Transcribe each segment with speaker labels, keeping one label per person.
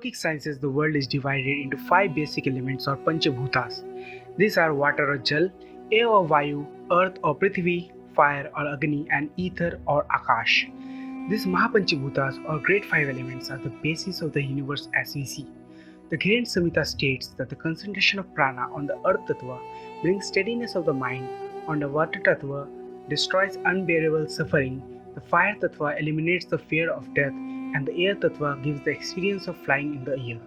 Speaker 1: Yogic sciences, the world is divided into five basic elements or Panchabhutas. These are water or Jal, air or Vayu, earth or Prithvi, fire or Agni, and ether or Akash. These Mahapanchabhutas or great five elements are the basis of the universe as we see. The Ghiren Samhita states that the concentration of prana on the earth tattva brings steadiness of the mind, on the water tattva destroys unbearable suffering, the fire tattva eliminates the fear of death, and the air tattva gives the experience of flying in the air.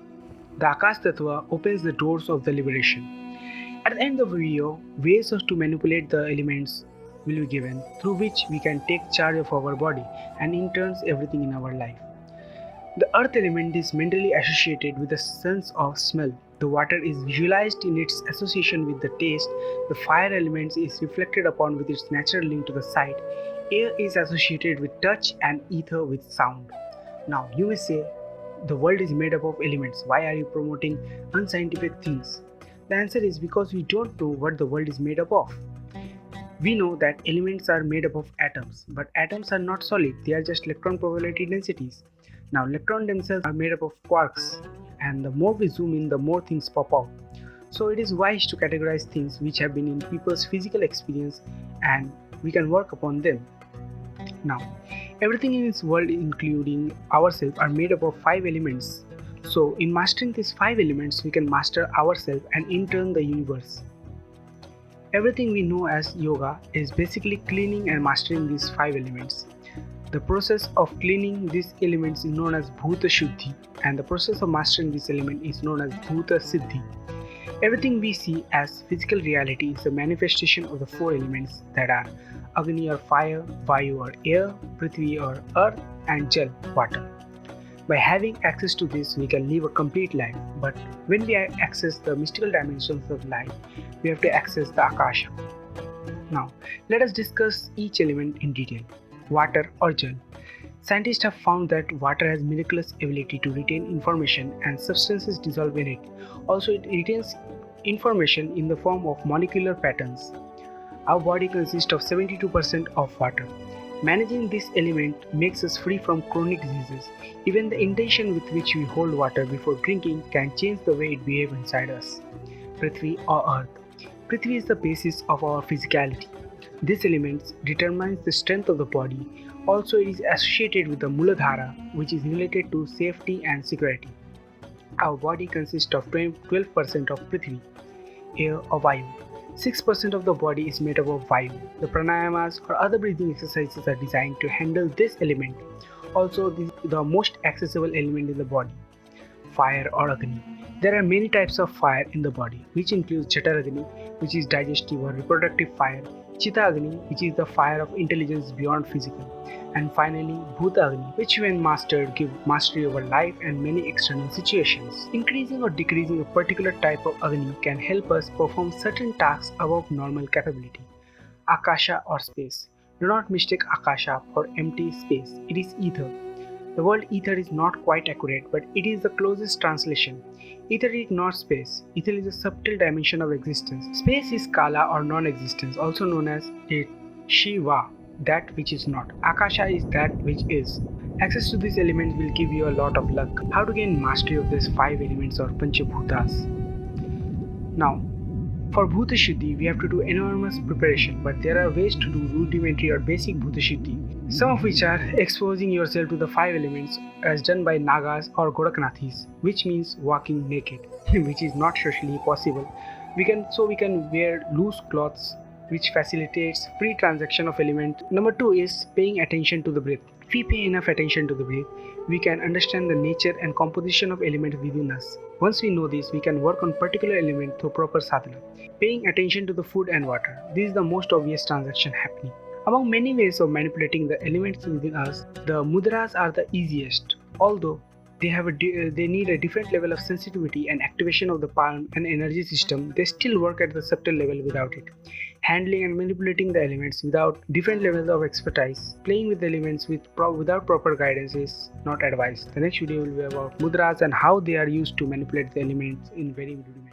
Speaker 1: The Akash tattva opens the doors of the liberation. At the end of the video, ways to manipulate the elements will be given through which we can take charge of our body and in turn everything in our life. The earth element is mentally associated with the sense of smell. The water is visualized in its association with the taste. The fire element is reflected upon with its natural link to the sight. Air is associated with touch and ether with sound. Now you may say, the world is made up of elements. Why are you promoting unscientific things? The answer is because we don't know what the world is made up of. We know that elements are made up of atoms, but atoms are not solid. They are just electron probability densities. Now electrons themselves are made up of quarks, and the more we zoom in, the more things pop out. So it is wise to categorize things which have been in people's physical experience and we can work upon them. Now, everything in this world, including ourselves, are made up of five elements. So in mastering these five elements, we can master ourselves and in turn the universe. Everything we know as yoga is basically cleaning and mastering these five elements. The process of cleaning these elements is known as Bhuta Shuddhi, and the process of mastering this element is known as Bhuta Siddhi. Everything we see as physical reality is a manifestation of the four elements that are Agni or fire, Vayu or air, Prithvi or earth, and Jal, water. By having access to this, we can live a complete life, but when we access the mystical dimensions of life, we have to access the Akasha. Now, let us discuss each element in detail. Water or Jal. Scientists have found that water has miraculous ability to retain information and substances dissolve in it. Also, it retains information in the form of molecular patterns. Our body consists of 72% of water. Managing this element makes us free from chronic diseases. Even the intention with which we hold water before drinking can change the way it behaves inside us. Prithvi or earth. Prithvi is the basis of our physicality. This element determines the strength of the body. Also, it is associated with the Muladhara, which is related to safety and security. Our body consists of 12% of Prithvi, air or Vayu. 6% of the body is made up of Vayu. The pranayamas or other breathing exercises are designed to handle this element. Also, the most accessible element in the body, fire or Agni. There are many types of fire in the body, which includes Jatar Agni, which is digestive or reproductive fire, Chitta Agni, which is the fire of intelligence beyond physical, and finally Bhuta Agni, which when mastered give mastery over life and many external situations. Increasing or decreasing a particular type of Agni can help us perform certain tasks above normal capability. Akasha or space. Do not mistake Akasha for empty space. It is ether. The word ether is not quite accurate, but it is the closest translation. Ether is not space. Ether is a subtle dimension of existence. Space is Kala or non-existence, also known as Shiva, that which is not. Akasha is that which is. Access to these elements will give you a lot of luck. How to gain mastery of these five elements or Panchabhutas? Now, for Bhuta Shuddhi, we have to do enormous preparation, but there are ways to do rudimentary or basic Bhuta Shuddhi, some of which are exposing yourself to the five elements as done by Nagas or Gorakhnathis, which means walking naked, which is not socially possible. We can wear loose clothes, which facilitates free transaction of element. Number 2 is paying attention to the breath. If we pay enough attention to the breath, we can understand the nature and composition of elements within us. Once we know this, we can work on particular element through proper sadhana. Paying attention to the food and water. This is the most obvious transaction happening. Among many ways of manipulating the elements within us, the mudras are the easiest. Although they need a different level of sensitivity and activation of the palm and energy system, they still work at the subtle level without it. Handling and manipulating the elements without different levels of expertise, playing with the elements without proper guidance is not advised. The next video will be about mudras and how they are used to manipulate the elements in very rudimentary.